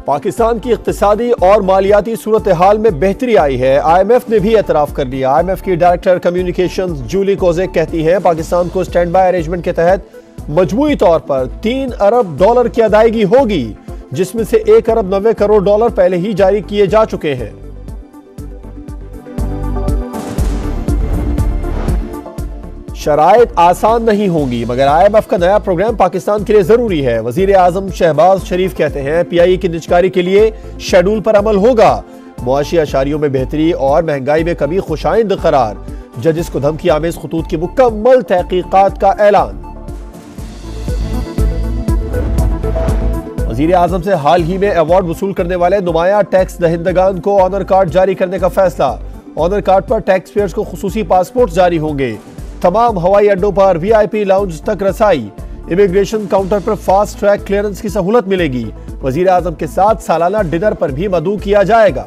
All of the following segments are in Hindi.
पाकिस्तान की इक्तिसादी और मालियाती सूरत हाल में बेहतरी आई है। IMF ने भी एतराफ कर लिया। IMF की डायरेक्टर कम्युनिकेशंस जूली कोजेक कहती हैं पाकिस्तान को स्टैंड बाय अरेंजमेंट के तहत मजमूई तौर पर $3 अरब की अदायगी होगी, जिसमें से $1 अरब 90 करोड़ पहले ही जारी किए जा चुके हैं। शराइत आसान नहीं होंगी, मगर IMF का नया प्रोग्राम पाकिस्तान के लिए जरूरी है। वजीर आजम शहबाज शरीफ कहते हैं PIE की निजकारी के लिए शेड्यूल पर अमल होगा। मुआशी अशारियों में बेहतरी और महंगाई में कमी खुशाइंद करार। जजिस को धमकी आमेज खतूत की मुकम्मल तहकीकात का ऐलान। वजीर आजम से हाल ही में अवार्ड वसूल करने वाले नुमाया टैक्स दहिंदगान को ऑनर कार्ड जारी करने का फैसला। ऑनर कार्ड पर टैक्स पेयर्स को खुसूसी पासपोर्ट जारी होंगे। तमाम हवाई अड्डों पर VIP लाउंज तक रसाई। इमिग्रेशन काउंटर पर फास्ट ट्रैक क्लियरेंस की सहूलत मिलेगी। वजीर आजम के साथ सालाना डिनर पर भी मदऊ किया जाएगा।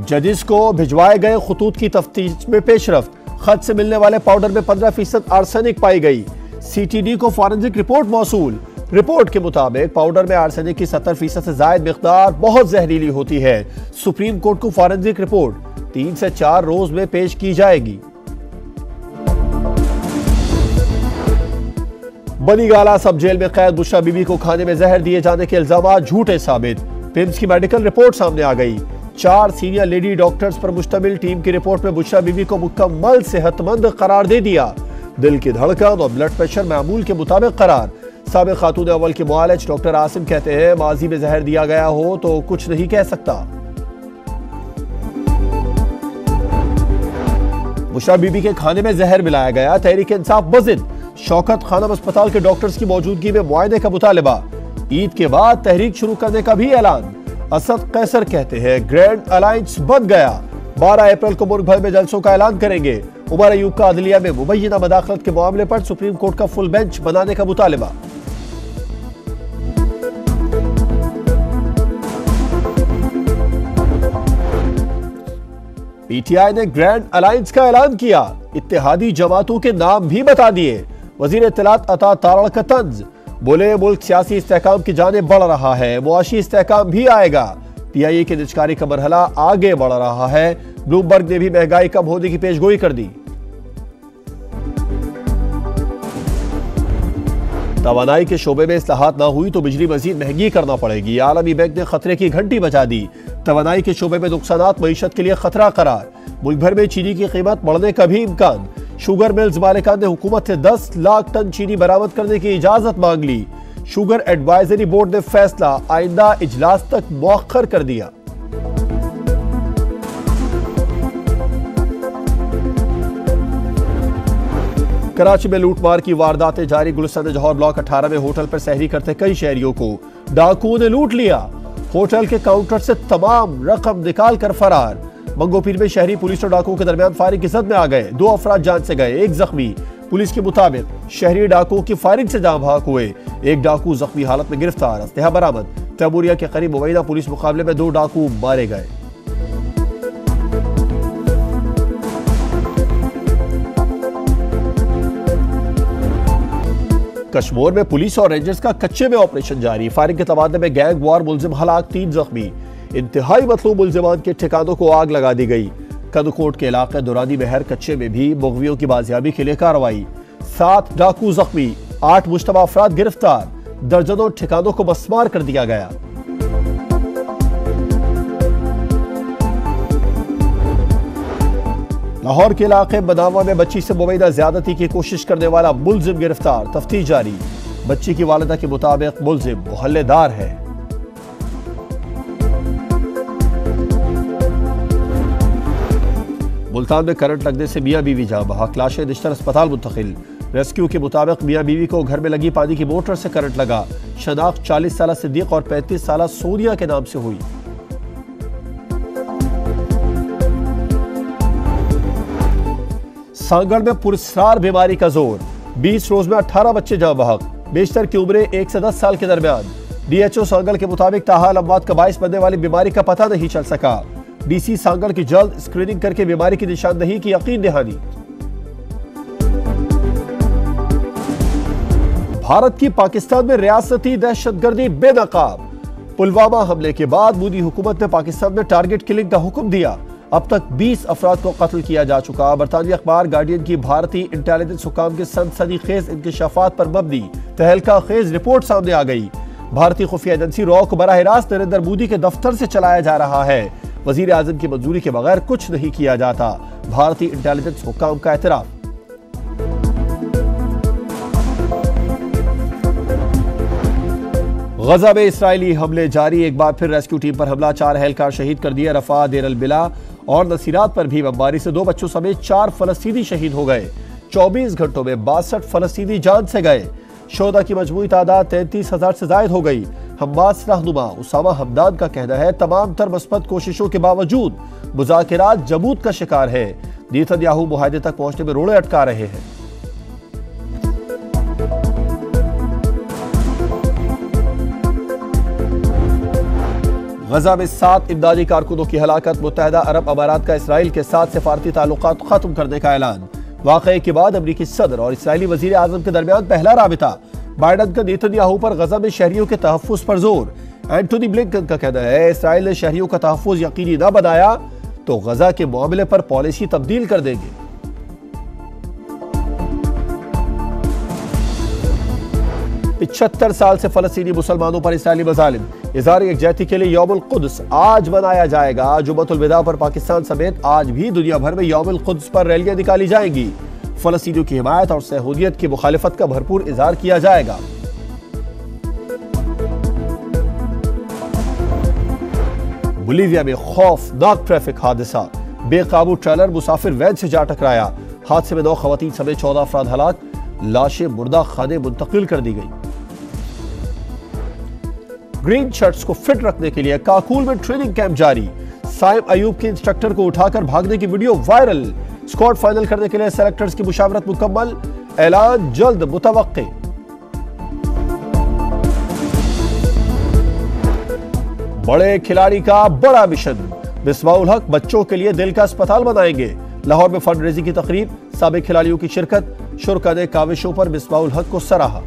जजिस को भिजवाए गए खतूत की तफ्तीश में पेशरफ्त। खत से मिलने वाले पाउडर में 15% आर्सेनिक पाई गई। CTD को फॉरेंसिक रिपोर्ट मौसूल। रिपोर्ट के मुताबिक पाउडर में आर्सेनिक की 70% से ज्यादा मिकदार बहुत जहरीली होती है। सुप्रीम कोर्ट को फॉरेंसिक रिपोर्ट 3 से 4 रोज में पेश की जाएगी। बनीगाला सब जेल में कैद बुशरा बीबी को खाने में जहर दिए जाने के इल्जाम झूठे साबित। पिम्स की मेडिकल रिपोर्ट सामने आ गई। 4 सीनियर लेडी डॉक्टर्स पर मुश्तमिल टीम की रिपोर्ट में बुशरा बीबी को मुकम्मल सेहतमंद करार दे दिया। दिल की धड़कन और ब्लड प्रेशर मामूल के मुताबिक करार। साबिक खातून अव्वल के मुआलिज डॉक्टर आसिम कहते हैं माजी में जहर दिया गया हो तो कुछ नहीं कह सकता। बुशरा बीबी के खाने में जहर मिलाया गया। तहरीक इंसाफ बजिद। शौकत खानम अस्पताल के डॉक्टर्स की मौजूदगी में मुआयने का मुतालिबा। ईद के बाद तहरीक शुरू करने का भी ऐलान। असद कैसर कहते हैं ग्रैंड अलायंस बन गया। 12 अप्रैल को मुल्क भर में जलसों का ऐलान करेंगे। उमर अयूब का अदलिया में मुबैना मदाखलत के मामले पर सुप्रीम कोर्ट का फुल बेंच बनाने का मुतालिबा। PTI ने ग्रैंड अलायंस का ऐलान किया। इत्तेहादी जमातों के नाम भी बता दिए। वजीर इत्तलात अता तारड़ का तंज। बोले मुल्क सियासी इस्तेहकाम की जानिब बढ़ रहा है, मुआशी इस्तेहकाम भी आएगा। PIE की निजकारी का मरहला आगे बढ़ रहा है। ब्लूमबर्ग ने भी महंगाई कम होने की पेशगोई कर दी। तवानाई के शोबे में इस्लाहात ना हुई तो बिजली मजीद महंगी करना पड़ेगी। आलमी बैंक ने खतरे की घंटी बजा दी। तवानाई के शोबे में नुकसानात मईशत के लिए खतरा करार। मुल्क भर में चीनी की कीमत बढ़ने का भी इम्कान। शुगर मिल्स मालिकान ने हुकूमत से 10 लाख टन चीनी बरामद करने की इजाजत मांग ली। शुगर एडवाइजरी बोर्ड ने फैसला आइंदा इजलास तक मौखर कर दिया। कराची में लूटमार की वारदातें जारी। गुलिस्तान जौहर ब्लॉक 18 में होटल पर सहरी करते कई शहरियों को डाकुओं ने लूट लिया। होटल के काउंटर से तमाम रकम निकाल कर फरार। मंगोपीर में शहरी पुलिस और डाकुओं के दरमियान फायरिंग की जद में आ गए। 2 अफराद जान से गए, 1 जख्मी। पुलिस के मुताबिक शहरी डाकुओं की फायरिंग से जान भाग हुए। 1 डाकू जख्मी हालत में गिरफ्तार। अस्तहा बरामद। तैमूरिया के करीब मुबैना पुलिस मुकाबले में 2 डाकू मारे गए। कश्मीर में पुलिस और रेंजर्स का कच्चे में ऑपरेशन जारी। फायरिंग के तबादले में गैंग वार मुलजिम हलाक, 3 जख्मी। इंतहाई मतलूब मुलजिमान के ठिकानों को आग लगा दी गई। कदकोट के इलाके दुरानी महर कच्चे में भी मुगवियों की बाजियाबी के लिए कार्रवाई। 7 डाकू जख्मी, 8 मुश्तबा अफराद गिरफ्तार। दर्जनों ठिकानों को मस्मार कर दिया गया। लाहौर के इलाके बदावा में बच्ची से मुबैना ज्यादती की कोशिश करने वाला मुलजिम गिरफ्तार। तफ्तीश जारी। बच्ची की वालिदा के मुताबिक मुलजिम मोहल्लेदार है। मुल्तान में करंट लगने से मियां बीवी जान बहक, लाशें निश्तर अस्पताल मुंतकिल। रेस्क्यू के मुताबिक मियां बीवी को घर में लगी पानी की मोटर से करंट लगा। शनाख्त 40 साल सिद्दीक और 35 साल सोनिया के नाम से हुई। सांगड़ में पुरस्कार बीमारी का जोर। 20 रोज में 18 बच्चे जान बहक, बेशतर की उम्रें 1 से 10 साल के दरमियान। DHO सांगड़ के मुताबिक ताहाल अमवात का बाइस बनने वाली बीमारी का पता नहीं चल सका। DC सांगड़ की जल्द स्क्रीनिंग करके बीमारी की निशानदही की यकीन दहानी। भारत की पाकिस्तान में रियासती दहशतगर्दी बेनकाब। पुलवामा हमले के बाद मोदी हुकूमत ने पाकिस्तान में टारगेट किलिंग का हुक्म दिया। अब तक 20 अफराद को कत्ल किया जा चुका। बरतानवी अखबार गार्डियन की भारतीय इंटेलिजेंस हुकाम के सनसनीखेज इंकशाफात पर मबनी तहलका खेज रिपोर्ट सामने आ गई। भारतीय खुफिया एजेंसी रॉ को बराह रास्त नरेंद्र मोदी के दफ्तर से चलाया जा रहा है। वजीर आजम की मंजूरी के बगैर कुछ नहीं किया जाता। भारतीय इंटेलिजेंस हुकाम का एतराफ। गजा में इस्राएली हमले जारी। एक बार फिर रेस्क्यू टीम पर हमला, 4 एहलकार शहीद कर दिए। रफा, देर अल बिला और नसीरात पर भी बमबारी से 2 बच्चों समेत 4 फलस्तीनी शहीद हो गए। 24 घंटों में 62 फलस्तीनी जान से गए। शोदा की मजमूई तादाद 33,000 से जायद हो गई। हमास रहनुमा उसामा हमदान का कहना है तमाम तर मस्बत कोशिशों के बावजूद मुज़ाकिरात जमूद का शिकार है। नेतन्याहू मुआहदे तक पहुंचने में रोड़े अटका रहे हैं। गजा में 7 इमदादी कारकुनों की हलाकत। मुत्तहिदा अरब अमारात का इसराइल के साथ सिफारती ताल्लुकात खत्म करने का ऐलान। वाक़ये के बाद अमरीकी सदर और इसराइली वजीर आजम के दरमियान पहला राबिता। बाइडन का नेतन्याहू पर गजा में शहरियों के तहफ़्फ़ुज़ पर जोर। एंटोनी ब्लिंकन का कहना है इसराइल ने शहरियों का तहफ़्फ़ुज़ यकीनी न बनाया तो गजा के मामले पर पॉलिसी तब्दील कर देंगे। पिछहत्तर साल से फलस्तीनी मुसलमानों पर इसराइली मज़ालिम। इज़हार यकजहती के लिए यौमुल कुद्स आज मनाया जाएगा। जुम्मतुल विदा पर पाकिस्तान समेत आज भी दुनिया भर में यौमुल कुद्स पर रैलियां निकाली जाएंगी। फलस्तीनियों की हिमायत और सहूदियत की मुखालिफत का भरपूर इज़हार किया जाएगा। बोलीविया में खौफनाक ट्रैफिक हादसा। बेकाबू ट्रेलर मुसाफिर वैन से जा टकराया। हादसे में 9 खवातीन समेत 14 अफराद हलाक। लाशें मुर्दा खाने मुंतकिल कर दी गई। ग्रीन शर्ट्स को फिट रखने के लिए काकुल में ट्रेनिंग कैंप जारी। साइम अयूब के इंस्ट्रक्टर को उठाकर भागने की वीडियो वायरल। स्क्वाड फाइनल करने के लिए सेलेक्टर्स की मुशावरत मुकम्मल। ऐलान जल्द मुतवक्के। बड़े खिलाड़ी का बड़ा मिशन। मिसबाहुल हक बच्चों के लिए दिल का अस्पताल बनाएंगे। लाहौर में फंड रेजिंग की तकरीब, साबिक खिलाड़ियों की शिरकत। शुरा ने काविशों पर मिसबाहुल हक को सराहा।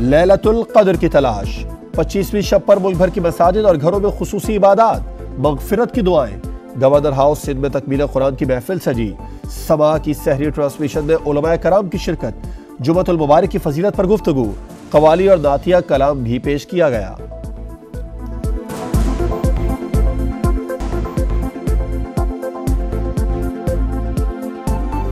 लैलतुल कद्र की तलाश। 25वीं शब पर मुल्क भर की मसाजिद और घरों में खुसूसी इबादत, मगफिरत की दुआएं। गवर्नर हाउस सिंध में तकमील कुरान की महफिल सजी। समा की सहरी ट्रांसमिशन में उलमाए कराम की शिरकत। जुम्मतुल मुबारक की फजीलत पर गुफ्तगू। कवाली और नातिया कलाम भी पेश किया गया।